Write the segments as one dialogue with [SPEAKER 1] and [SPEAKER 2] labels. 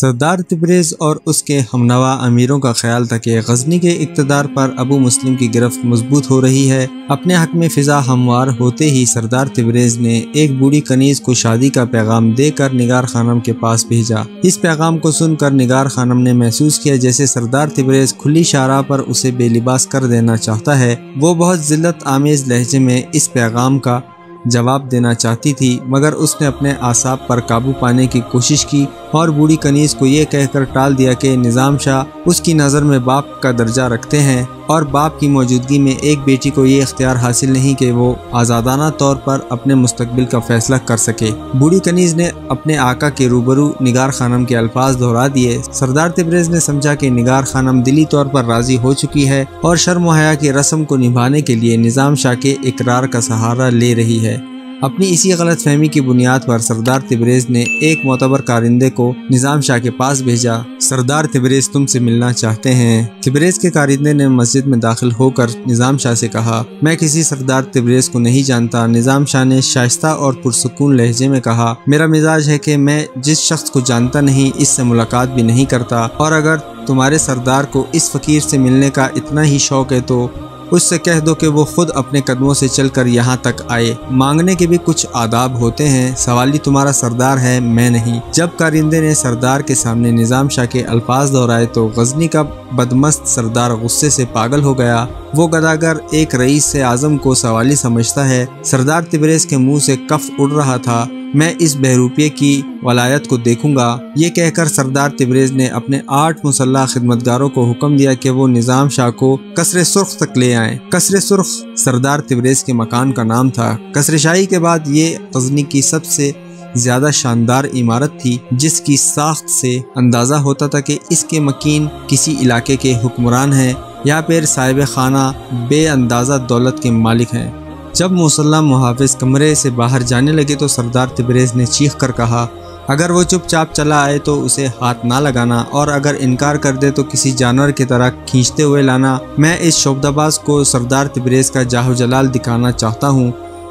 [SPEAKER 1] سردار تبریز اور اس کے ہمنوا امیروں کا خیال تھا کہ غزنی کے اقتدار پر ابو مسلم کی گرفت مضبوط ہو رہی ہے۔ اپنے حق میں فضا ہموار ہوتے ہی سردار تبریز نے ایک بوڑھی کنیز کو شادی کا پیغام دے کر نگار خانم کے پاس بھیجا۔ اس پیغام کو سن کر نگار خانم نے محسوس کیا جیسے سردار تبریز کھلی شارع پر اسے بے لباس کر دینا چاہتا ہے۔ وہ بہت ذلت آمیز لہجے میں اس پیغام کا جواب دینا چاہتی تھی، مگر اس نے اپنے اعصاب پر قابو پانے کی کوشش کی اور بوڑھی کنیز کو یہ کہہ کر ٹال دیا کہ نظام شاہ اس کی نظر میں باپ کا درجہ رکھتے ہیں اور باپ کی موجودگی میں ایک بیٹی کو یہ اختیار حاصل نہیں کہ وہ آزادانہ طور پر اپنے مستقبل کا فیصلہ کر سکے۔ بوڑھی کنیز نے اپنے آقا کے روبرو نگار خانم کے الفاظ دہرا دیے۔ سردار تبریز نے سمجھا کہ نگار خانم دلی طور پر راضی ہو چکی ہے اور شرم و حیا کی رسم کو نبھانے کے لیے نظام شاہ کے اقرار کا سہارا لے رہی ہے۔ اپنی اسی غلط فہمی کی بنیاد پر سردار تبریز نے ایک معتبر کارندے کو نظام شاہ کے پاس بھیجا۔ سردار تبریز تم سے ملنا چاہتے ہیں۔ تبریز کے کارندے نے مسجد میں داخل ہو کر نظام شاہ سے کہا، میں کسی سردار تبریز کو نہیں جانتا۔ نظام شاہ نے شائستہ اور پرسکون لہجے میں کہا، میرا مزاج ہے کہ میں جس شخص کو جانتا نہیں اس سے ملاقات بھی نہیں کرتا، اور اگر تمہارے سردار کو اس فقیر سے ملنے کا اتنا ہی شوق ہے تو اس سے کہہ دو کہ وہ خود اپنے قدموں سے چل کر یہاں تک آئے۔ مانگنے کے بھی کچھ آداب ہوتے ہیں، سوالی تمہارا سردار ہے، میں نہیں۔ جب کارندے نے سردار کے سامنے نظام شاہ کے الفاظ دہرائے تو غزنی کا بدمست سردار غصے سے پاگل ہو گیا۔ وہ گداگر ایک رئیس اعظم کو سوالی سمجھتا ہے۔ سردار تبریز کے منہ سے کف اڑ رہا تھا، میں اس بہروپیے کی ولایت کو دیکھوں گا۔ یہ کہہ کر سردار تبریز نے اپنے 8 مسلح خدمتگاروں کو حکم دیا کہ وہ نظام شاہ کو قصر سرخ تک لے آئیں۔ قصر سرخ سردار تبریز کے مکان کا نام تھا۔ قصر شاہی کے بعد یہ غزنی کی سب سے زیادہ شاندار عمارت تھی، جس کی ساخت سے اندازہ ہوتا تھا کہ اس کے مکین کسی علاقے کے حکمران ہیں یا پھر صاحب خانہ بے اندازہ دولت کے مالک ہیں۔ جب مسلح محافظ کمرے سے باہر جانے لگے تو سردار تبریز نے چیخ کر کہا، اگر وہ چپ چاپ چلا آئے تو اسے ہاتھ نہ لگانا، اور اگر انکار کر دے تو کسی جانور کی طرح کھینچتے ہوئے لانا۔ میں اس شعبدہ باز کو سردار تبریز کا جاہ و جلال دکھانا چاہتا ہوں۔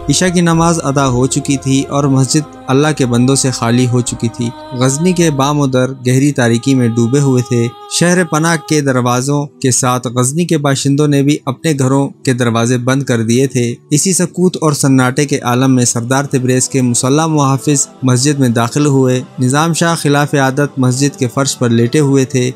[SPEAKER 1] عشاء کی نماز ادا ہو چکی تھی اور مسجد اللہ کے بندوں سے خالی ہو چکی تھی۔ غزنی کے بام و در گہری تاریکی میں ڈوبے ہوئے تھے۔ شہر پناہ کے دروازوں کے ساتھ غزنی کے باشندوں نے بھی اپنے گھروں کے دروازے بند کر دیے تھے۔ اسی سکوت اور سناٹے کے عالم میں سردار تبریز کے مسلح محافظ مسجد میں داخل ہوئے۔ نظام شاہ خلاف عادت مسجد کے فرش پر لیٹے ہوئے تھے۔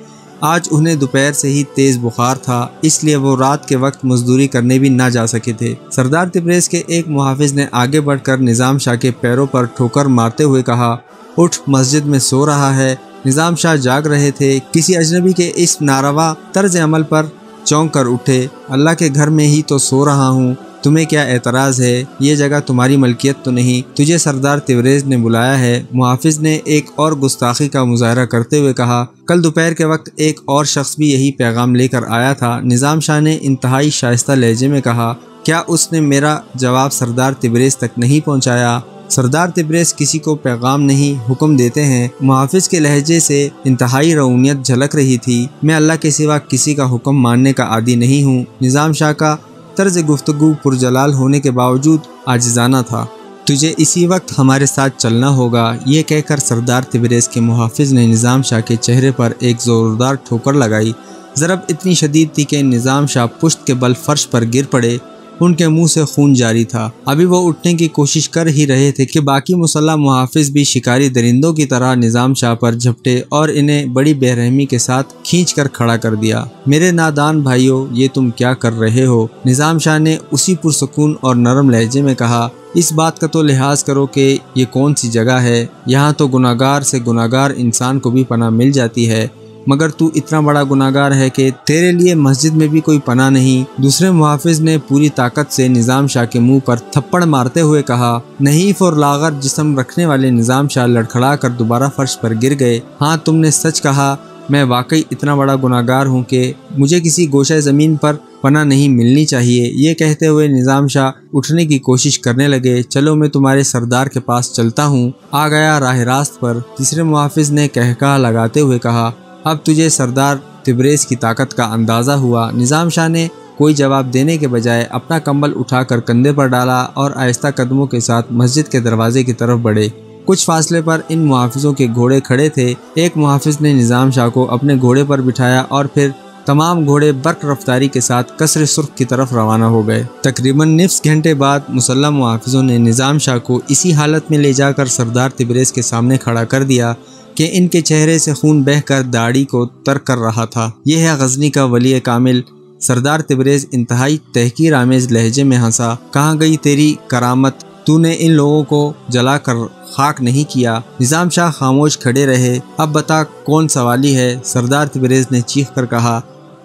[SPEAKER 1] آج انہیں دوپہر سے ہی تیز بخار تھا، اس لیے وہ رات کے وقت مزدوری کرنے بھی نہ جا سکے تھے۔ سردار تبریز کے ایک محافظ نے آگے بڑھ کر نظام شاہ کے پیروں پر ٹھوکر مارتے ہوئے کہا، اٹھ، مسجد میں سو رہا ہے۔ نظام شاہ جاگ رہے تھے۔ کسی اجنبی کے اس ناروا طرز عمل پر چونک کر اٹھے۔ اللہ کے گھر میں ہی تو سو رہا ہوں، تمہیں کیا اعتراض ہے؟ یہ جگہ تمہاری ملکیت تو نہیں، تجھے سردار تبریز نے بلایا ہے۔ محافظ نے ایک اور گستاخی کا مظاہرہ کرتے ہوئے کہا، کل دوپہر کے وقت ایک اور شخص بھی یہی پیغام لے کر آیا تھا۔ نظام شاہ نے انتہائی شائستہ لہجے میں کہا، کیا اس نے میرا جواب سردار تبریز تک نہیں پہنچایا؟ سردار تبریز کسی کو پیغام نہیں، حکم دیتے ہیں۔ محافظ کے لہجے سے انتہائی رعونیت جھلک رہی تھی۔ میں اللہ کے سوا کسی کا حکم ماننے کا عادی نہیں ہوں۔ نظام شاہ کا طرز گفتگو پرجلال ہونے کے باوجود عاجزانہ تھا۔ تجھے اسی وقت ہمارے ساتھ چلنا ہوگا۔ یہ کہہ کر سردار تبریز کے محافظ نے نظام شاہ کے چہرے پر ایک زوردار ٹھوکر لگائی۔ ضرب اتنی شدید تھی کہ نظام شاہ پشت کے بل فرش پر گر پڑے۔ ان کے منہ سے خون جاری تھا۔ ابھی وہ اٹھنے کی کوشش کر ہی رہے تھے کہ باقی مسلح محافظ بھی شکاری درندوں کی طرح نظام شاہ پر جھپٹے اور انہیں بڑی بے رحمی کے ساتھ کھینچ کر کھڑا کر دیا۔ میرے نادان بھائیو، یہ تم کیا کر رہے ہو؟ نظام شاہ نے اسی پرسکون اور نرم لہجے میں کہا، اس بات کا تو لحاظ کرو کہ یہ کون سی جگہ ہے؟ یہاں تو گناہگار سے گناہگار انسان کو بھی پناہ مل جاتی ہے، مگر تو اتنا بڑا گناہگار ہے کہ تیرے لیے مسجد میں بھی کوئی پناہ نہیں۔ دوسرے محافظ نے پوری طاقت سے نظام شاہ کے منہ پر تھپڑ مارتے ہوئے کہا۔ نحیف اور لاغر جسم رکھنے والے نظام شاہ لڑکھڑا کر دوبارہ فرش پر گر گئے۔ ہاں، تم نے سچ کہا، میں واقعی اتنا بڑا گناہگار ہوں کہ مجھے کسی گوشہ زمین پر پناہ نہیں ملنی چاہیے۔ یہ کہتے ہوئے نظام شاہ اٹھنے کی کوشش کرنے لگے۔ چلو، میں تمہارے سردار کے پاس چلتا ہوں، آ گیا راہ راست پر۔ تیسرے محافظ نے کہکہا لگاتے ہوئے کہا، اب تجھے سردار تبریز کی طاقت کا اندازہ ہوا۔ نظام شاہ نے کوئی جواب دینے کے بجائے اپنا کمبل اٹھا کر کندھے پر ڈالا اور آہستہ قدموں کے ساتھ مسجد کے دروازے کی طرف بڑھے۔ کچھ فاصلے پر ان محافظوں کے گھوڑے کھڑے تھے۔ ایک محافظ نے نظام شاہ کو اپنے گھوڑے پر بٹھایا اور پھر تمام گھوڑے برق رفتاری کے ساتھ قصر سرخ کی طرف روانہ ہو گئے۔ تقریباً نصف گھنٹے بعد مسلح محافظوں نے نظام شاہ کو اسی حالت میں لے جا کر سردار تبریز کے سامنے کھڑا کر دیا کہ ان کے چہرے سے خون بہہ کر داڑھی کو تر کر رہا تھا۔ یہ ہے غزنی کا ولی کامل۔ سردار تبریز انتہائی تحقیر آمیز لہجے میں ہنسا۔ کہاں گئی تیری کرامت؟ تو نے ان لوگوں کو جلا کر خاک نہیں کیا؟ نظام شاہ خاموش کھڑے رہے۔ اب بتا کون سوالی ہے؟ سردار تبریز نے چیخ کر کہا۔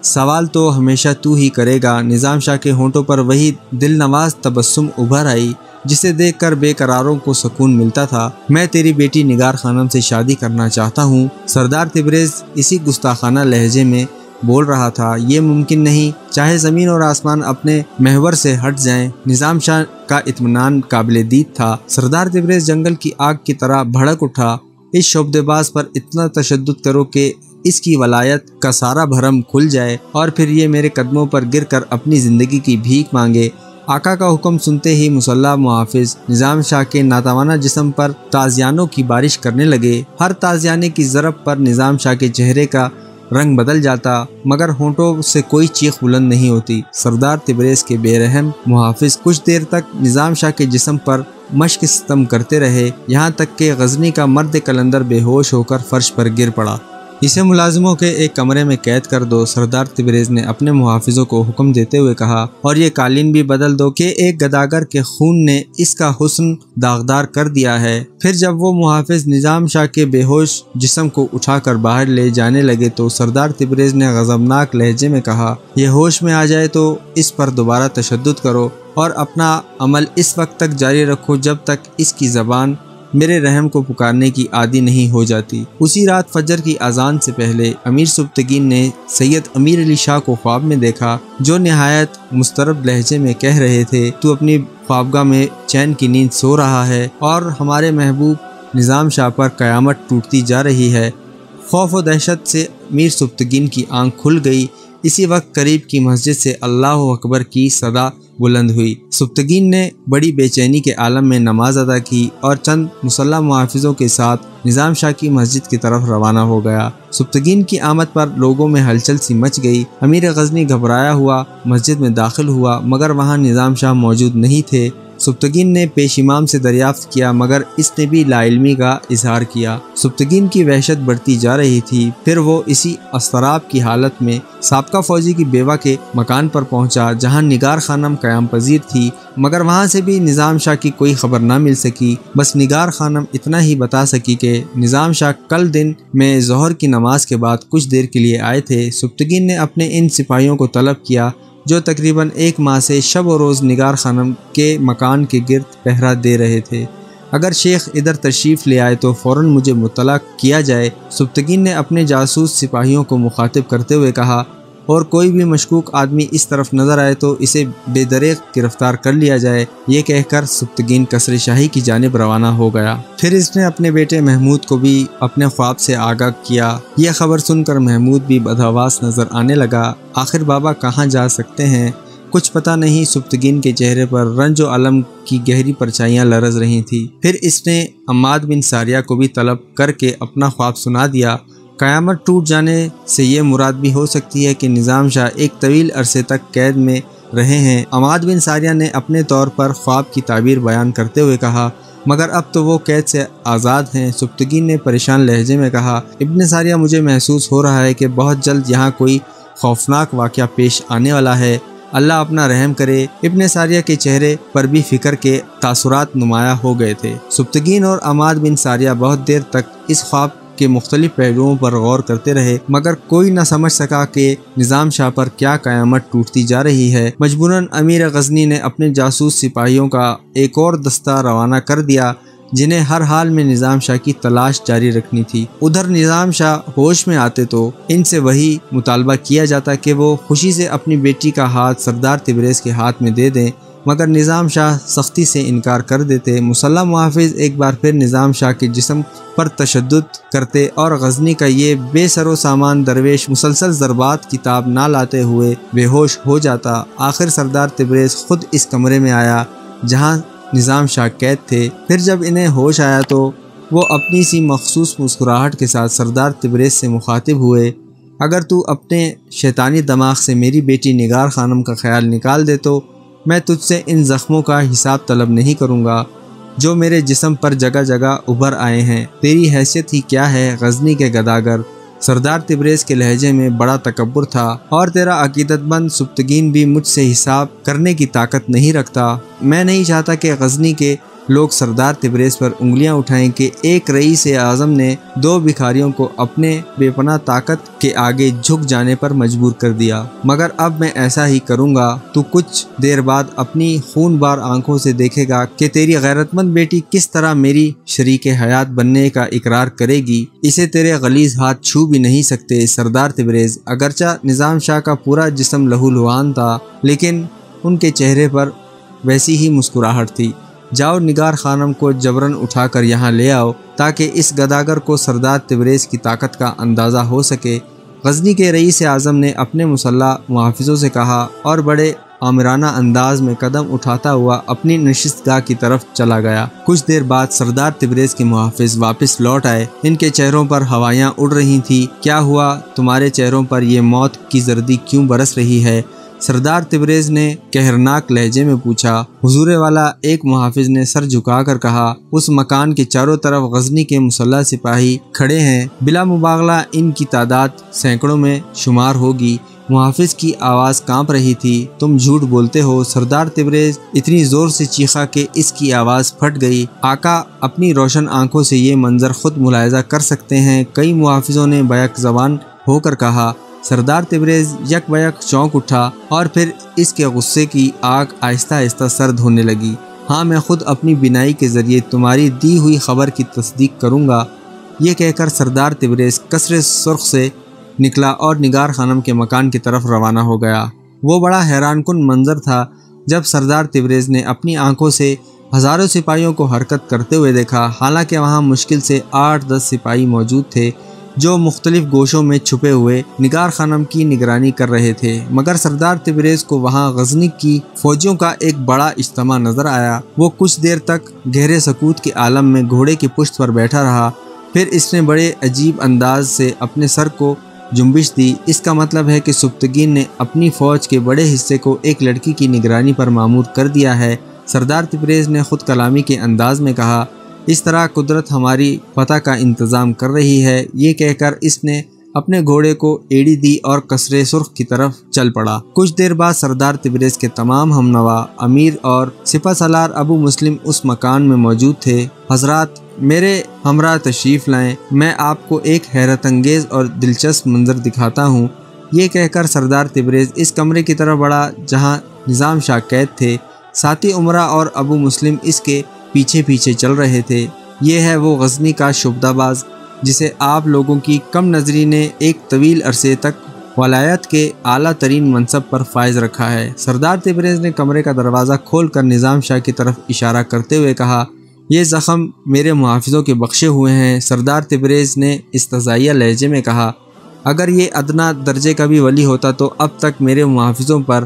[SPEAKER 1] سوال تو ہمیشہ تو ہی کرے گا۔ نظام شاہ کے ہونٹوں پر وہی دل نواز تبسم ابھر آئی جسے دیکھ کر بے قراروں کو سکون ملتا تھا۔ میں تیری بیٹی نگار خانم سے شادی کرنا چاہتا ہوں۔ سردار تبریز اسی گستاخانہ لہجے میں بول رہا تھا۔ یہ ممکن نہیں، چاہے زمین اور آسمان اپنے محور سے ہٹ جائیں۔ نظام شاہ کا اطمینان قابل دید تھا۔ سردار تبریز جنگل کی آگ کی طرح بھڑک اٹھا۔ اس شعبدے باز پر اتنا تشدد کرو کہ اس کی ولایت کا سارا بھرم کھل جائے اور پھر یہ میرے قدموں پر گر کر اپنی زندگی کی بھیک مانگے۔ آقا کا حکم سنتے ہی مسلح محافظ نظام شاہ کے ناتوانہ جسم پر تازیانوں کی بارش کرنے لگے۔ ہر تازیانے کی ضرب پر نظام شاہ کے چہرے کا رنگ بدل جاتا مگر ہونٹوں سے کوئی چیخ بلند نہیں ہوتی۔ سردار تبریز کے بے رحم محافظ کچھ دیر تک نظام شاہ کے جسم پر مشق ستم کرتے رہے، یہاں تک کہ غزنی کا مرد قلندر بے ہوش ہو کر فرش پر گر پڑا۔ اسے ملازموں کے ایک کمرے میں قید کر دو، سردار تبریز نے اپنے محافظوں کو حکم دیتے ہوئے کہا، اور یہ قالین بھی بدل دو کہ ایک گداگر کے خون نے اس کا حسن داغدار کر دیا ہے۔ پھر جب وہ محافظ نظام شاہ کے بے ہوش جسم کو اٹھا کر باہر لے جانے لگے تو سردار تبریز نے غضبناک لہجے میں کہا، یہ ہوش میں آ جائے تو اس پر دوبارہ تشدد کرو اور اپنا عمل اس وقت تک جاری رکھو جب تک اس کی زبان میرے رحم کو پکارنے کی عادی نہیں ہو جاتی۔ اسی رات فجر کی اذان سے پہلے امیر سبتگین نے سید امیر علی شاہ کو خواب میں دیکھا جو نہایت مضطرب لہجے میں کہہ رہے تھے، تو اپنی خوابگاہ میں چین کی نیند سو رہا ہے اور ہمارے محبوب نظام شاہ پر قیامت ٹوٹتی جا رہی ہے۔ خوف و دہشت سے امیر سبتگین کی آنکھ کھل گئی۔ اسی وقت قریب کی مسجد سے اللہ اکبر کی صدا بلند ہوئی۔ سبتگین نے بڑی بے چینی کے عالم میں نماز ادا کی اور چند مسلح محافظوں کے ساتھ نظام شاہ کی مسجد کی طرف روانہ ہو گیا۔ سبتگین کی آمد پر لوگوں میں ہلچل سی مچ گئی۔ امیر غزنی گھبرایا ہوا مسجد میں داخل ہوا مگر وہاں نظام شاہ موجود نہیں تھے۔ سبتگین نے پیش امام سے دریافت کیا مگر اس نے بھی لا علمی کا اظہار کیا۔ سبتگین کی وحشت بڑھتی جا رہی تھی۔ پھر وہ اسی اضطراب کی حالت میں سابقہ فوجی کی بیوہ کے مکان پر پہنچا جہاں نگار خانم قیام پذیر تھی مگر وہاں سے بھی نظام شاہ کی کوئی خبر نہ مل سکی۔ بس نگار خانم اتنا ہی بتا سکی کہ نظام شاہ کل دن میں ظہر کی نماز کے بعد کچھ دیر کے لیے آئے تھے۔ سبتگین نے اپنے ان سپاہیوں کو طلب کیا جو تقریباً 1 ماہ سے شب و روز نگار خانم کے مکان کے گرد پہرا دے رہے تھے۔ اگر شیخ ادھر تشریف لے آئے تو فوراً مجھے مطلع کیا جائے۔ سبتگین نے اپنے جاسوس سپاہیوں کو مخاطب کرتے ہوئے کہا، اور کوئی بھی مشکوک آدمی اس طرف نظر آئے تو اسے بے دریغ گرفتار کر لیا جائے۔ یہ کہہ کر سبتگین قصر شاہی کی جانب روانہ ہو گیا۔ پھر اس نے اپنے بیٹے محمود کو بھی اپنے خواب سے آگاہ کیا۔ یہ خبر سن کر محمود بھی بدحواس نظر آنے لگا۔ آخر بابا کہاں جا سکتے ہیں؟ کچھ پتہ نہیں۔ سبتگین کے چہرے پر رنج و الم کی گہری پرچھائیاں لرز رہی تھیں۔ پھر اس نے عماد بن ساریہ کو بھی طلب کر کے اپنا خواب سنا دیا۔ قیامت ٹوٹ جانے سے یہ مراد بھی ہو سکتی ہے کہ نظام شاہ ایک طویل عرصے تک قید میں رہے ہیں۔ عماد بن ساریہ نے اپنے طور پر خواب کی تعبیر بیان کرتے ہوئے کہا، مگر اب تو وہ قید سے آزاد ہیں۔ سبتگین نے پریشان لہجے میں کہا، ابن ساریہ مجھے محسوس ہو رہا ہے کہ بہت جلد یہاں کوئی خوفناک واقعہ پیش آنے والا ہے۔ اللہ اپنا رحم کرے۔ ابن ساریہ کے چہرے پر بھی فکر کے تاثرات نمایاں ہو گئے تھے۔ سبتگین اور عماد بن ساریہ بہت دیر تک اس خواب کے مختلف پہلوؤں پر غور کرتے رہے مگر کوئی نہ سمجھ سکا کہ نظام شاہ پر کیا قیامت ٹوٹتی جا رہی ہے۔ مجبوراً امیر غزنی نے اپنے جاسوس سپاہیوں کا ایک اور دستہ روانہ کر دیا جنہیں ہر حال میں نظام شاہ کی تلاش جاری رکھنی تھی۔ ادھر نظام شاہ ہوش میں آتے تو ان سے وہی مطالبہ کیا جاتا کہ وہ خوشی سے اپنی بیٹی کا ہاتھ سردار تبریز کے ہاتھ میں دے دیں مگر نظام شاہ سختی سے انکار کر دیتے۔ مسلح محافظ ایک بار پھر نظام شاہ کے جسم پر تشدد کرتے اور غزنی کا یہ بے سر و سامان درویش مسلسل ضربات کی تاب نہ لاتے ہوئے بے ہوش ہو جاتا۔ آخر سردار تبریز خود اس کمرے میں آیا جہاں نظام شاہ قید تھے۔ پھر جب انہیں ہوش آیا تو وہ اپنی سی مخصوص مسکراہٹ کے ساتھ سردار تبریز سے مخاطب ہوئے، اگر تو اپنے شیطانی دماغ سے میری بیٹی نگار خانم کا خیال نکال دے تو میں تجھ سے ان زخموں کا حساب طلب نہیں کروں گا جو میرے جسم پر جگہ جگہ ابھر آئے ہیں۔ تیری حیثیت ہی کیا ہے غزنی کے گداگر؟ سردار تبریز کے لہجے میں بڑا تکبر تھا، اور تیرا عقیدت مند سبتگین بھی مجھ سے حساب کرنے کی طاقت نہیں رکھتا۔ میں نہیں چاہتا کہ غزنی کے لوگ سردار تبریز پر انگلیاں اٹھائیں کہ ایک رئیس اعظم نے 2 بھکاریوں کو اپنے بے پناہ طاقت کے آگے جھک جانے پر مجبور کر دیا، مگر اب میں ایسا ہی کروں گا۔ تو کچھ دیر بعد اپنی خون بار آنکھوں سے دیکھے گا کہ تیری غیرت مند بیٹی کس طرح میری شریک حیات بننے کا اقرار کرے گی۔ اسے تیرے غلیظ ہاتھ چھو بھی نہیں سکتے۔ سردار تبریز اگرچہ نظام شاہ کا پورا جسم لہو لہان تھا، لیکن ان کے چہرے پر ویسی ہی مسکراہٹ تھی۔ جاؤ نگار خانم کو جبراً اٹھا کر یہاں لے آؤ تاکہ اس گداگر کو سردار تبریز کی طاقت کا اندازہ ہو سکے۔ غزنی کے رئیس اعظم نے اپنے مسلح محافظوں سے کہا اور بڑے آمرانہ انداز میں قدم اٹھاتا ہوا اپنی نشست گاہ کی طرف چلا گیا۔ کچھ دیر بعد سردار تبریز کے محافظ واپس لوٹ آئے۔ ان کے چہروں پر ہوائیاں اڑ رہی تھیں۔ کیا ہوا؟ تمہارے چہروں پر یہ موت کی زردی کیوں برس رہی ہے؟ سردار تبریز نے قہرناک لہجے میں پوچھا۔ حضور والا، ایک محافظ نے سر جھکا کر کہا، اس مکان کے چاروں طرف غزنی کے مسلح سپاہی کھڑے ہیں، بلا مبالغہ ان کی تعداد سینکڑوں میں شمار ہوگی۔ محافظ کی آواز کانپ رہی تھی۔ تم جھوٹ بولتے ہو؟ سردار تبریز اتنی زور سے چیخا کہ اس کی آواز پھٹ گئی۔ آقا اپنی روشن آنکھوں سے یہ منظر خود ملاحظہ کر سکتے ہیں، کئی محافظوں نے بیک زبان ہو کر کہا۔ سردار تبریز یک بیک چونک اٹھا اور پھر اس کے غصے کی آگ آہستہ آہستہ سرد ہونے لگی۔ ہاں، میں خود اپنی بینائی کے ذریعے تمہاری دی ہوئی خبر کی تصدیق کروں گا۔ یہ کہہ کر سردار تبریز قصر سرخ سے نکلا اور نگار خانم کے مکان کی طرف روانہ ہو گیا۔ وہ بڑا حیران کن منظر تھا جب سردار تبریز نے اپنی آنکھوں سے ہزاروں سپاہیوں کو حرکت کرتے ہوئے دیکھا۔ حالانکہ وہاں مشکل سے 8-10 سپاہی موجود تھے جو مختلف گوشوں میں چھپے ہوئے نگار خانم کی نگرانی کر رہے تھے، مگر سردار تبریز کو وہاں غزنی کی فوجیوں کا ایک بڑا اجتماع نظر آیا۔ وہ کچھ دیر تک گہرے سکوت کے عالم میں گھوڑے کی پشت پر بیٹھا رہا، پھر اس نے بڑے عجیب انداز سے اپنے سر کو جنبش دی۔ اس کا مطلب ہے کہ سبتگین نے اپنی فوج کے بڑے حصے کو ایک لڑکی کی نگرانی پر مامور کر دیا ہے۔ سردار تبریز نے خود کلامی کے انداز میں کہا، اس طرح قدرت ہماری فتح کا انتظام کر رہی ہے۔ یہ کہہ کر اس نے اپنے گھوڑے کو ایڑی دی اور قصر سرخ کی طرف چل پڑا۔ کچھ دیر بعد سردار تبریز کے تمام ہمنوا امیر اور سپہ سالار ابو مسلم اس مکان میں موجود تھے۔ حضرات، میرے ہمراہ تشریف لائیں، میں آپ کو ایک حیرت انگیز اور دلچسپ منظر دکھاتا ہوں۔ یہ کہہ کر سردار تبریز اس کمرے کی طرف بڑھا جہاں نظام شاہ قید تھے۔ ساتھی عمرہ اور ابو مسلم اس کے پیچھے پیچھے چل رہے تھے۔ یہ ہے وہ غزنی کا شعبدہ باز جسے آپ لوگوں کی کم نظری نے ایک طویل عرصے تک ولایت کے اعلیٰ ترین منصب پر فائز رکھا ہے۔ سردار تبریز نے کمرے کا دروازہ کھول کر نظام شاہ کی طرف اشارہ کرتے ہوئے کہا، یہ زخم میرے محافظوں کے بخشے ہوئے ہیں۔ سردار تبریز نے استہزائیہ لہجے میں کہا، اگر یہ ادنا درجے کا بھی ولی ہوتا تو اب تک میرے محافظوں پر،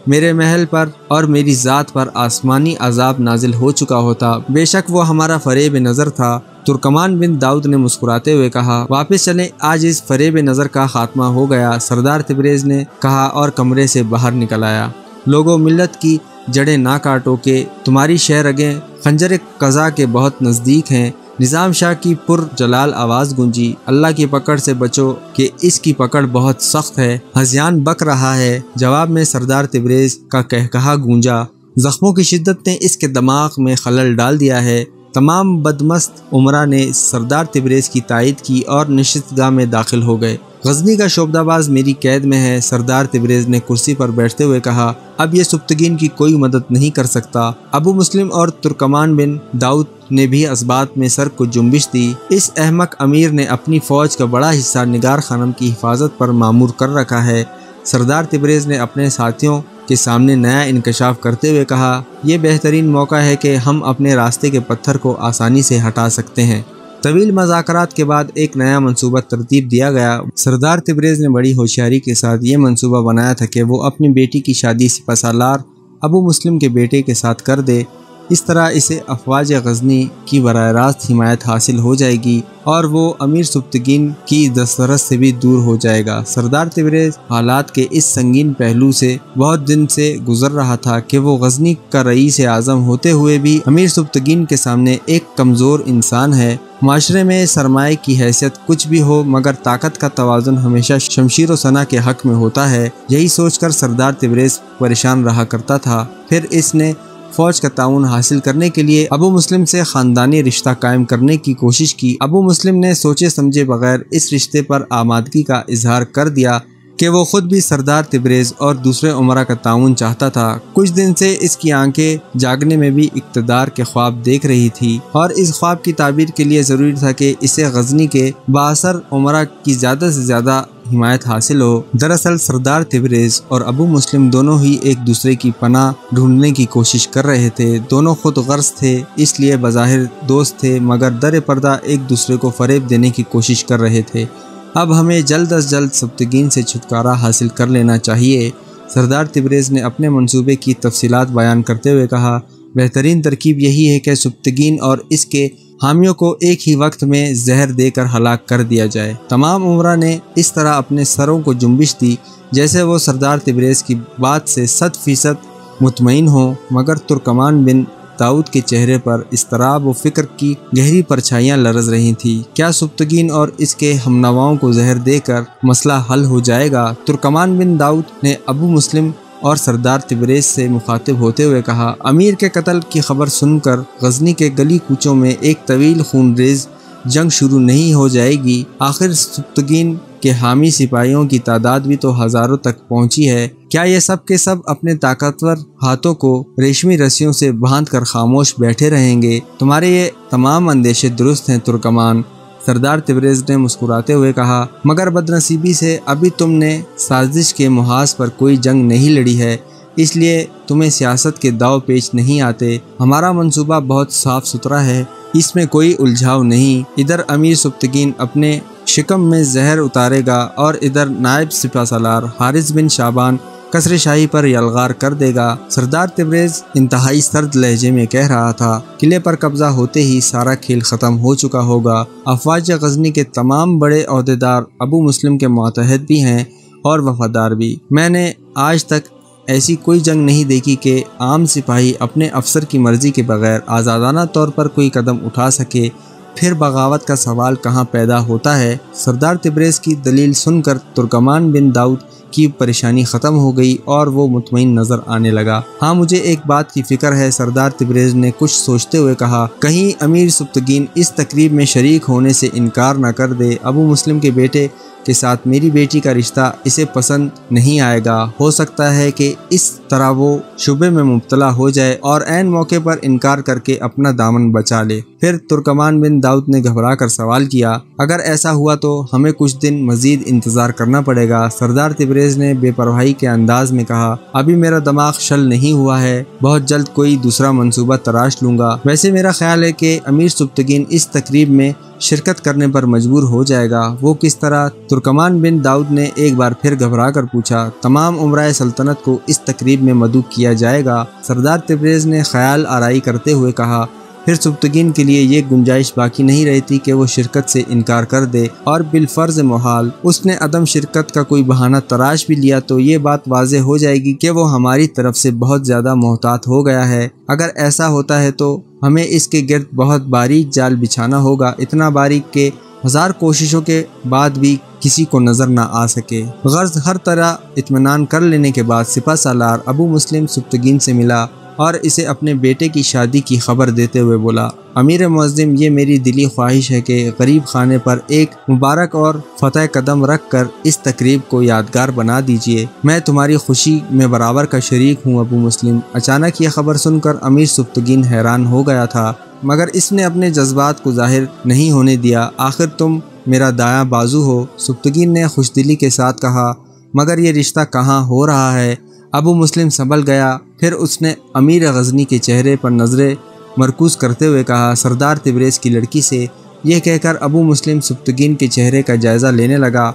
[SPEAKER 1] میرے محل پر اور میری ذات پر آسمانی عذاب نازل ہو چکا ہوتا۔ بے شک وہ ہمارا فریب نظر تھا۔ ترکمان بن داؤد نے مسکراتے ہوئے کہا، واپس چلیں، آج اس فریب نظر کا خاتمہ ہو گیا۔ سردار تبریز نے کہا اور کمرے سے باہر نکل آیا۔ لوگوں، ملت کی جڑیں نہ کاٹو کہ تمہاری شہ رگیں خنجر قضا کے بہت نزدیک ہیں۔ نظام شاہ کی پر جلال آواز گونجی، اللہ کی پکڑ سے بچو کہ اس کی پکڑ بہت سخت ہے، ہذیان بک رہا ہے۔ جواب میں سردار تبریز کا قہقہا گونجا، زخموں کی شدت نے اس کے دماغ میں خلل ڈال دیا ہے۔ تمام بدمست عمرہ نے سردار تبریز کی تائید کی اور نشست گاہ میں داخل ہو گئے۔ غزنی کا شعبدہ باز میری قید میں ہے، سردار تبریز نے کرسی پر بیٹھتے ہوئے کہا، اب یہ سبتگین کی کوئی مدد نہیں کر سکتا۔ ابو مسلم اور ترکمان بن داؤد نے بھی اسبات میں سر کو جنبش دی۔ اس احمق امیر نے اپنی فوج کا بڑا حصہ نگار خانم کی حفاظت پر مامور کر رکھا ہے۔ سردار تبریز نے اپنے ساتھیوں کے سامنے نیا انکشاف کرتے ہوئے کہا، یہ بہترین موقع ہے کہ ہم اپنے راستے کے پتھر کو آسانی سے ہٹا سکتے ہیں۔ طویل مذاکرات کے بعد ایک نیا منصوبہ ترتیب دیا گیا۔ سردار تبریز نے بڑی ہوشیاری کے ساتھ یہ منصوبہ بنایا تھا کہ وہ اپنی بیٹی کی شادی سپہ سالار ابو مسلم کے بیٹے کے ساتھ کر دے۔ اس طرح اسے افواج غزنی کی براہ راست حمایت حاصل ہو جائے گی اور وہ امیر سبکتگین کی دسترس سے بھی دور ہو جائے گا۔ سردار تبریز حالات کے اس سنگین پہلو سے بہت دن سے گزر رہا تھا کہ وہ غزنی کا رئیس اعظم ہوتے ہوئے بھی امیر سبکتگین کے سامنے ایک کمزور انسان ہے۔ معاشرے میں سرمایہ کی حیثیت کچھ بھی ہو مگر طاقت کا توازن ہمیشہ شمشیر و سنہ کے حق میں ہوتا ہے، یہی سوچ کر سردار تبریز پریشان رہا کرتا تھا۔ پھر اس نے فوج کا تعاون حاصل کرنے کے لیے ابو مسلم سے خاندانی رشتہ قائم کرنے کی کوشش کی۔ ابو مسلم نے سوچے سمجھے بغیر اس رشتے پر آمادگی کا اظہار کر دیا کہ وہ خود بھی سردار تبریز اور دوسرے امراء کا تعاون چاہتا تھا۔ کچھ دن سے اس کی آنکھیں جاگنے میں بھی اقتدار کے خواب دیکھ رہی تھی اور اس خواب کی تعبیر کے لیے ضروری تھا کہ اسے غزنی کے بااثر امراء کی زیادہ سے زیادہ حمایت حاصل ہو۔ دراصل سردار تبریز اور ابو مسلم دونوں ہی ایک دوسرے کی پناہ ڈھونڈنے کی کوشش کر رہے تھے۔ دونوں خود غرض تھے، اس لیے بظاہر دوست تھے مگر در پردہ ایک دوسرے کو فریب دینے کی کوشش کر رہے تھے۔ اب ہمیں جلد از جلد سبکتگین سے چھٹکارا حاصل کر لینا چاہیے۔ سردار تبریز نے اپنے منصوبے کی تفصیلات بیان کرتے ہوئے کہا، بہترین ترکیب یہی ہے کہ سبکتگین اور اس کے حامیوں کو ایک ہی وقت میں زہر دے کر ہلاک کر دیا جائے۔ تمام امراء نے اس طرح اپنے سروں کو جنبش دی جیسے وہ سردار تبریز کی بات سے 100% مطمئن ہوں، مگر ترکمان بن داؤد کے چہرے پر اضطراب و فکر کی گہری پرچھائیاں لرز رہی تھیں۔ کیا سبکتگین اور اس کے ہمنواؤں کو زہر دے کر مسئلہ حل ہو جائے گا؟ ترکمان بن داؤد نے ابو مسلم اور سردار تبریز سے مخاطب ہوتے ہوئے کہا، امیر کے قتل کی خبر سن کر غزنی کے گلی کوچوں میں ایک طویل خونریز جنگ شروع نہیں ہو جائے گی؟ آخر سبکتگین کے حامی سپاہیوں کی تعداد بھی تو ہزاروں تک پہنچی ہے۔ کیا یہ سب کے سب اپنے طاقتور ہاتھوں کو ریشمی رسیوں سے باندھ کر خاموش بیٹھے رہیں گے؟ تمہارے یہ تمام اندیشے درست ہیں ترکمان، سردار تبریز نے مسکراتے ہوئے کہا، مگر بدنصیبی سے ابھی تم نے سازش کے محاذ پر کوئی جنگ نہیں لڑی ہے، اس لیے تمہیں سیاست کے داؤ پیچ نہیں آتے۔ ہمارا منصوبہ بہت صاف ستھرا ہے، اس میں کوئی الجھاؤ نہیں۔ ادھر امیر سبکتگین اپنے شکم میں زہر اتارے گا اور ادھر نائب سپہ سالار حارث بن شعبان قصر شاہی پر یلغار کر دے گا۔ سردار تبریز انتہائی سرد لہجے میں کہہ رہا تھا، قلعے پر قبضہ ہوتے ہی سارا کھیل ختم ہو چکا ہوگا۔ افواج غزنی کے تمام بڑے عہدیدار ابو مسلم کے ماتحت بھی ہیں اور وفادار بھی۔ میں نے آج تک ایسی کوئی جنگ نہیں دیکھی کہ عام سپاہی اپنے افسر کی مرضی کے بغیر آزادانہ طور پر کوئی قدم اٹھا سکے، پھر بغاوت کا سوال کہاں پیدا ہوتا ہے؟ سردار تبریز کی دلیل سن کر ترکمان بن داؤد کی پریشانی ختم ہو گئی اور وہ مطمئن نظر آنے لگا۔ ہاں، مجھے ایک بات کی فکر ہے، سردار تبریز نے کچھ سوچتے ہوئے کہا، کہیں امیر سبکتگین اس تقریب میں شریک ہونے سے انکار نہ کر دے۔ ابو مسلم کے بیٹے کے ساتھ میری بیٹی کا رشتہ اسے پسند نہیں آئے گا، ہو سکتا ہے کہ اس طرح وہ شبے میں مبتلا ہو جائے اور عین موقع پر انکار کر کے اپنا دامن بچا لے۔ پھر ترکمان بن داؤد نے گھبرا کر سوال کیا، اگر ایسا ہوا تو ہمیں کچھ دن مزید انتظار کرنا پڑے گا؟ سردار تبریز نے بے پرواہی کے انداز میں کہا، ابھی میرا دماغ شل نہیں ہوا ہے، بہت جلد کوئی دوسرا منصوبہ تراش لوں گا۔ ویسے میرا خیال ہے کہ امیر سبکتگین اس تقریب میں شرکت کرنے پر مجبور ہو جائے گا۔ وہ کس طرح؟ ترکمان بن داؤد نے ایک بار پھر گھبرا کر پوچھا۔ تمام امرائے سلطنت کو اس تقریب میں مدعو کیا جائے گا، سردار تبریز نے خیال آرائی کرتے ہوئے کہا۔ پھر سبکتگین کے لیے یہ گنجائش باقی نہیں رہتی کہ وہ شرکت سے انکار کر دے، اور بالفرض محال اس نے عدم شرکت کا کوئی بہانہ تراش بھی لیا تو یہ بات واضح ہو جائے گی کہ وہ ہماری طرف سے بہت زیادہ محتاط ہو گیا ہے۔ اگر ایسا ہوتا ہے تو ہمیں اس کے گرد بہت باریک جال بچھانا ہوگا، اتنا باریک کہ 1000 کوششوں کے بعد بھی کسی کو نظر نہ آ سکے۔ غرض ہر طرح اطمینان کر لینے کے بعد سپہ سالار ابو مسلم سبکتگین سے ملا اور اسے اپنے بیٹے کی شادی کی خبر دیتے ہوئے بولا، امیر معظم، یہ میری دلی خواہش ہے کہ غریب خانے پر ایک مبارک اور فتح قدم رکھ کر اس تقریب کو یادگار بنا دیجیے۔ میں تمہاری خوشی میں برابر کا شریک ہوں ابو مسلم۔ اچانک یہ خبر سن کر امیر سبکتگین حیران ہو گیا تھا، مگر اس نے اپنے جذبات کو ظاہر نہیں ہونے دیا۔ آخر تم میرا دایاں بازو ہو، سبکتگین نے خوشدلی کے ساتھ کہا، مگر یہ رشتہ کہاں ہو رہا ہے؟ ابو مسلم سنبھل گیا، پھر اس نے امیر غزنی کے چہرے پر نظریں مرکوز کرتے ہوئے کہا، سردار تبریز کی لڑکی سے۔ یہ کہہ کر ابو مسلم سبکتگین کے چہرے کا جائزہ لینے لگا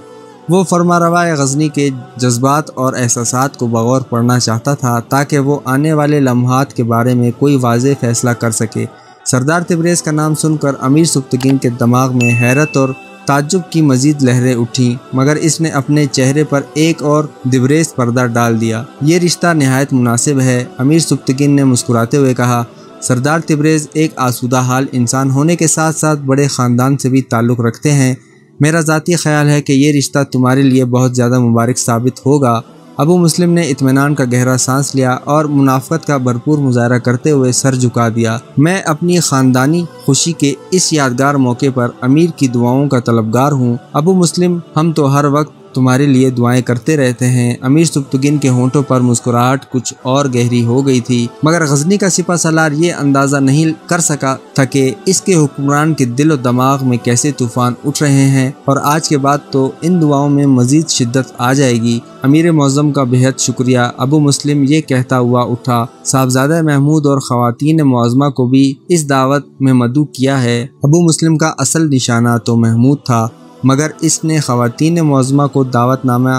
[SPEAKER 1] وہ فرمانروا غزنی کے جذبات اور احساسات کو بغور پڑھنا چاہتا تھا تاکہ وہ آنے والے لمحات کے بارے میں کوئی واضح فیصلہ کر سکے۔ سردار تبریز کا نام سن کر امیر سبکتگین کے دماغ میں حیرت اور تعجب کی مزید لہریں اٹھیں، مگر اس نے اپنے چہرے پر ایک اور دبریز پردہ ڈال دیا۔ یہ رشتہ نہایت مناسب ہے، امیر سبکتگین نے مسکراتے ہوئے کہا۔ سردار تبریز ایک آسودہ حال انسان ہونے کے ساتھ ساتھ بڑے خاندان سے بھی تعلق رکھتے ہیں۔ میرا ذاتی خیال ہے کہ یہ رشتہ تمہارے لیے بہت زیادہ مبارک ثابت ہوگا۔ ابو مسلم نے اطمینان کا گہرا سانس لیا اور منافقت کا بھرپور مظاہرہ کرتے ہوئے سر جھکا دیا۔ میں اپنی خاندانی خوشی کے اس یادگار موقع پر امیر کی دعاؤں کا طلبگار ہوں۔ ابو مسلم، ہم تو ہر وقت تمہارے لیے دعائیں کرتے رہتے ہیں۔ امیر سبکتگین کے ہونٹوں پر مسکراہٹ کچھ اور گہری ہو گئی تھی، مگر غزنی کا سپہ سالار یہ اندازہ نہیں کر سکا تھا کہ اس کے حکمران کے دل و دماغ میں کیسے طوفان اٹھ رہے ہیں، اور آج کے بعد تو ان دعاؤں میں مزید شدت آ جائے گی۔ امیر معظم کا بہت شکریہ، ابو مسلم یہ کہتا ہوا اٹھا۔ صاحبزادہ محمود اور خواتین معظمہ کو بھی اس دعوت میں مدعو کیا ہے۔ ابو مسلم کا اصل نشانہ تو محمود تھا، مگر اس نے خواتین معظمہ کو دعوت نامہ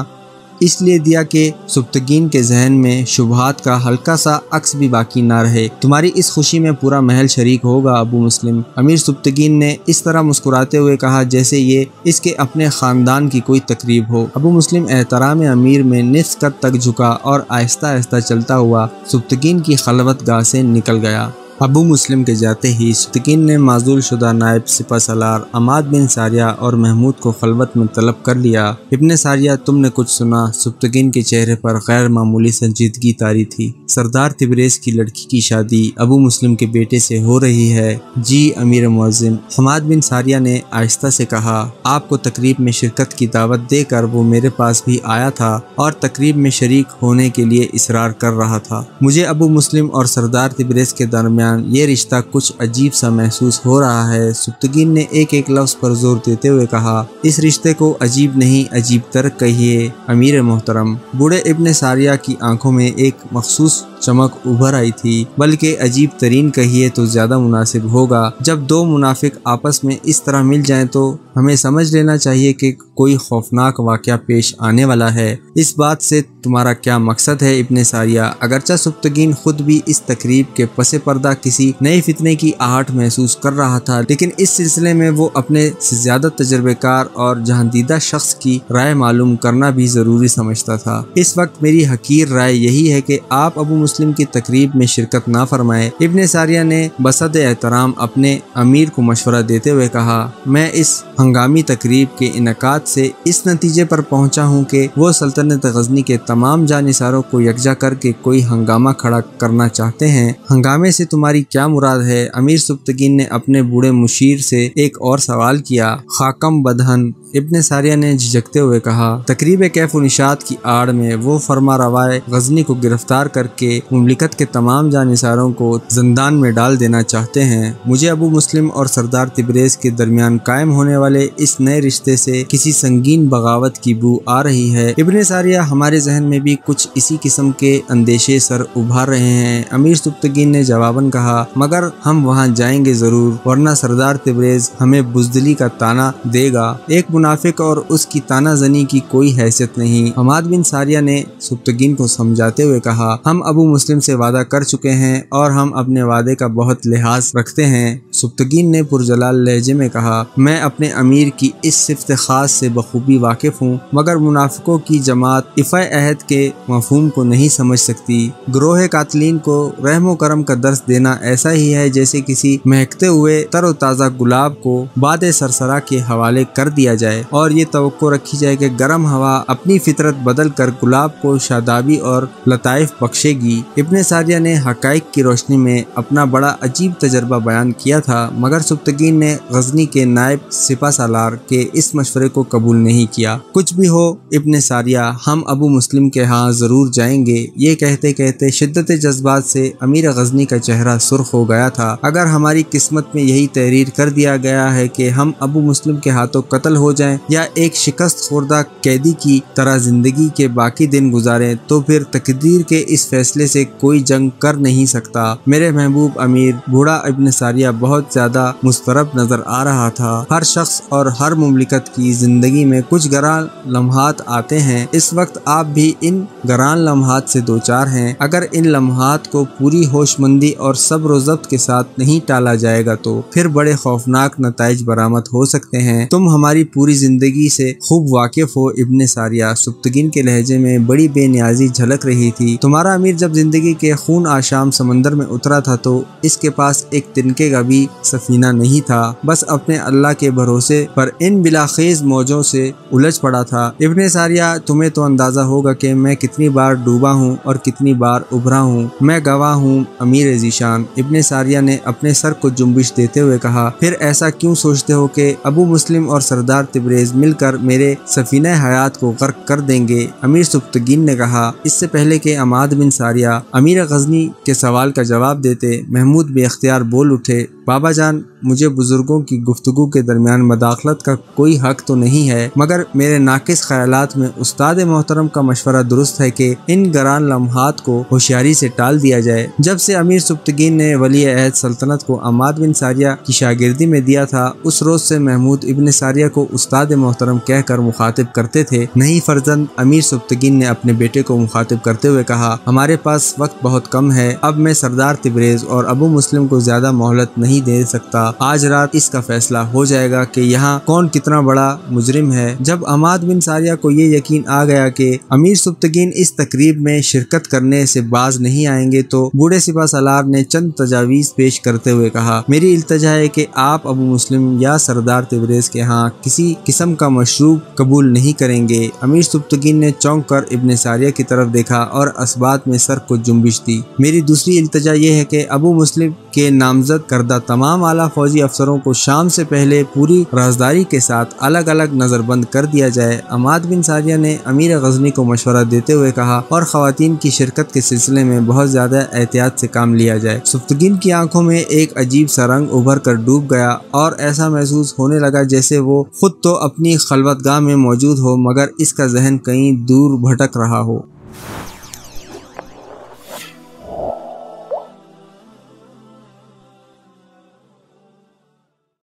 [SPEAKER 1] اس لیے دیا کہ سبکتگین کے ذہن میں شبہات کا ہلکا سا عکس بھی باقی نہ رہے۔ تمہاری اس خوشی میں پورا محل شریک ہوگا ابو مسلم، امیر سبکتگین نے اس طرح مسکراتے ہوئے کہا جیسے یہ اس کے اپنے خاندان کی کوئی تقریب ہو۔ ابو مسلم احترام امیر میں نصف قد تک جھکا اور آہستہ آہستہ چلتا ہوا سبکتگین کی خلوت گاہ سے نکل گیا۔ ابو مسلم کے جاتے ہی سبکتگین نے معزول شدہ نائب سپہ سالار عماد بن ساریہ اور محمود کو خلوت میں طلب کر لیا۔ ابن ساریہ، تم نے کچھ سنا؟ سبکتگین کے چہرے پر غیر معمولی سنجیدگی طاری تھی۔ سردار تبریز کی لڑکی کی شادی ابو مسلم کے بیٹے سے ہو رہی ہے۔ جی امیر معظم، حماد بن ساریہ نے آہستہ سے کہا۔ آپ کو تقریب میں شرکت کی دعوت دے کر وہ میرے پاس بھی آیا تھا اور تقریب میں شریک ہونے کے لیے اصرار کر رہا تھا۔ مجھے ابو مسلم اور سردار تبریز کے درمیان یہ رشتہ کچھ عجیب سا محسوس ہو رہا ہے۔ سبکتگین نے ایک ایک لفظ پر زور دیتے ہوئے کہا۔ اس رشتے کو عجیب نہیں، عجیب تر کہیے امیر محترم۔ بوڑھے ابن ساریہ کی آنکھوں میں ایک مخصوص چمک ابھر آئی تھی، بلکہ عجیب ترین کہیے تو زیادہ مناسب ہوگا۔ جب دو منافق آپس میں اس طرح مل جائیں تو ہمیں سمجھ لینا چاہیے کہ کوئی خوفناک واقعہ پیش آنے والا ہے۔ اس بات سے تمہارا کیا مقصد ہے ابن ساریہ؟ اگرچہ سبکتگین خود بھی اس تقریب کے پس پردہ کسی نئے فتنے کی آہٹ محسوس کر رہا تھا، لیکن اس سلسلے میں وہ اپنے سے زیادہ تجربے کار اور جہاندیدہ شخص کی رائے معلوم کرنا بھی ضروری سمجھتا تھا۔ اس وقت میری حقیر رائے یہی ہے کہ آپ ابو مسلم کی تقریب میں شرکت نہ فرمائے۔ ابن ساریہ نے بصد احترام اپنے امیر کو مشورہ دیتے ہوئے کہا۔ میں اس ہنگامی تقریب کے انعقاد سے اس نتیجے پر پہنچا ہوں کہ وہ سلطنت غزنی کے تمام جانثاروں کو یکجا کر کے کوئی ہنگامہ کھڑا کرنا چاہتے ہیں۔ ہنگامے سے تمہاری کیا مراد ہے؟ امیر سبکتگین نے اپنے بوڑھے مشیر سے ایک اور سوال کیا۔ خاکم بدہن، ابن ساریہ نے جھجکتے ہوئے کہا۔ تقریب کیف و نشاط کی آڑ میں وہ فرمانروائے غزنی کو گرفتار کر کے مملکت کے تمام جانثاروں کو زندان میں ڈال دینا چاہتے ہیں۔ مجھے ابو مسلم اور سردار تبریز کے درمیان قائم ہونے والے اس نئے رشتے سے کسی سنگین بغاوت کی بو آ رہی ہے۔ ابن ساریہ، ہمارے ذہن میں بھی کچھ اسی قسم کے اندیشے سر ابھار رہے ہیں، امیر سبکتگین نے جواباً کہا، مگر ہم وہاں جائیں گے ضرور، ورنہ سردار تبریز ہمیں بزدلی کا طعنہ دے گا۔ ایک منافق اور اس کی طعنہ زنی کی کوئی حیثیت نہیں۔ حماد بن ساریہ نے سبکتگین کو سمجھاتے ہوئے کہا۔ ہم ابو مسلم سے وعدہ کر چکے ہیں اور ہم اپنے وعدے کا بہت لحاظ رکھتے ہیں۔ سبکتگین نے پرجلال لہجے میں کہا۔ میں اپنے امیر کی اس صفت خاص سے بخوبی واقف ہوں، مگر منافقوں کی جماعت عفو عہد کے مفہوم کو نہیں سمجھ سکتی۔ گروہ قاتلین کو رحم و کرم کا درس دینا ایسا ہی ہے جیسے کسی مہکتے ہوئے تر و تازہ گلاب کو باد سرسرا کے حوالے کر دیا جائے اور یہ توقع رکھی جائے کہ گرم ہوا اپنی فطرت بدل کر گلاب کو شادابی اور لطائف بخشے گی۔ ابن ساریہ نے حقائق کی روشنی میں اپنا بڑا عجیب تجربہ بیان کیا تھا، مگر سبکتگین نے غزنی کے نائب سپہ سالار کے اس مشورے کو قبول نہیں کیا۔ کچھ بھی ہو ابن ساریہ، ہم ابو مسلم کے ہاں ضرور جائیں گے۔ یہ کہتے کہتے شدت جذبات سے امیر غزنی کا چہرہ سرخ ہو گیا تھا۔ اگر ہماری قسمت میں یہی تحریر کر دیا گیا ہے کہ ہم ابو مسلم کے ہاتھوں قتل ہو جائیں یا ایک شکست خوردہ قیدی کی طرح زندگی کے باقی دن گزاریں تو پھر تقدیر کے اس فیصلے سے کوئی جنگ کر نہیں سکتا۔ میرے محبوب امیر، بوڑھا ابن ساریہ بہت زیادہ مضطرب نظر آ رہا تھا۔ ہر شخص اور ہر مملکت کی زندگی میں کچھ گراں لمحات آتے ہیں، اس وقت آپ بھی ان گراں لمحات سے دوچار ہیں۔ اگر ان لمحات کو پوری ہوش مندی اور صبر و ضبط کے ساتھ نہیں ٹالا جائے گا تو پھر بڑے خوفناک نتائج برآمد ہو سکتے ہیں۔ تم ہماری پوری زندگی سے خوب واقف ہو ابن ساریہ، سبکتگین کے لہجے میں بڑی بے نیازی جھلک رہی تھی۔ تمہارا امیر جب زندگی کے خون آشام سمندر میں اترا تھا تو اس کے پاس ایک تنکے کا بھی سفینہ نہیں تھا، بس اپنے اللہ کے بھروسے پر ان بلاخیز موجوں سے الجھ پڑا تھا۔ ابن ساریہ، تمہیں تو اندازہ ہوگا کہ میں کتنی بار ڈوبا ہوں اور کتنی بار ابھرا ہوں۔ میں گواہ ہوں امیر ذیشان، ابن ساریہ نے اپنے سر کو جنبش دیتے ہوئے کہا۔ پھر ایسا کیوں سوچتے ہو کہ ابو مسلم اور سردار تبریز مل کر میرے سفینہ حیات کو غرق کر دیں گے؟ امیر سبکتگین نے کہا۔ اس سے پہلے کہ عماد بن ساریہ امیر غزنی کے سوال کا جواب دیتے، محمود بے اختیار بول اٹھے، بابا جان، مجھے بزرگوں کی گفتگو کے درمیان مداخلت کا کوئی حق تو نہیں ہے، مگر میرے ناقص خیالات میں استاد محترم کا مشورہ درست ہے کہ ان گراں لمحات کو ہوشیاری سے ٹال دیا جائے۔ جب سے امیر سبکتگین نے ولی عہد سلطنت کو عماد بن ساریہ کی شاگردی میں دیا تھا، اس روز سے محمود ابن ساریہ کو استاد محترم کہہ کر مخاطب کرتے تھے۔ نہیں فرزند، امیر سبکتگین نے اپنے بیٹے کو مخاطب کرتے ہوئے کہا، ہمارے پاس وقت بہت کم ہے، اب میں سردار تبریز اور ابو مسلم کو زیادہ مہلت نہیں دے سکتا۔ آج رات اس کا فیصلہ ہو جائے گا کہ یہاں کون کتنا بڑا مجرم ہے۔ جب عماد بن ساریہ کو یہ یقین آ گیا کہ امیر سبکتگین اس تقریب میں شرکت کرنے سے باز نہیں آئیں گے تو بوڑھے سپہ سالار نے چند تجاویز پیش کرتے ہوئے کہا، میری التجا ہے کہ آپ ابو مسلم یا سردار تبریز کے ہاں کسی قسم کا مشروب قبول نہیں کریں گے۔ امیر سبکتگین نے چونک کر ابن ساریہ کی طرف دیکھا اور اسبات میں سر کو جنبش دی۔ میری دوسری التجا یہ ہے کہ ابو مسلم کے نامزد کردہ تمام اعلیٰ فوجی افسروں کو شام سے پہلے پوری رازداری کے ساتھ الگ الگ نظر بند کر دیا جائے۔ عماد بن ساریہ نے امیر غزنی کو مشورہ دیتے ہوئے کہا، اور خواتین کی شرکت کے سلسلے میں بہت زیادہ احتیاط سے کام لیا جائے۔ سبکتگین کی آنکھوں میں ایک عجیب سا رنگ ابھر کر ڈوب گیا اور ایسا محسوس ہونے لگا جیسے وہ خود تو اپنی خلوتگاہ میں موجود ہو مگر اس کا ذہن کہیں دور بھٹک رہا ہو۔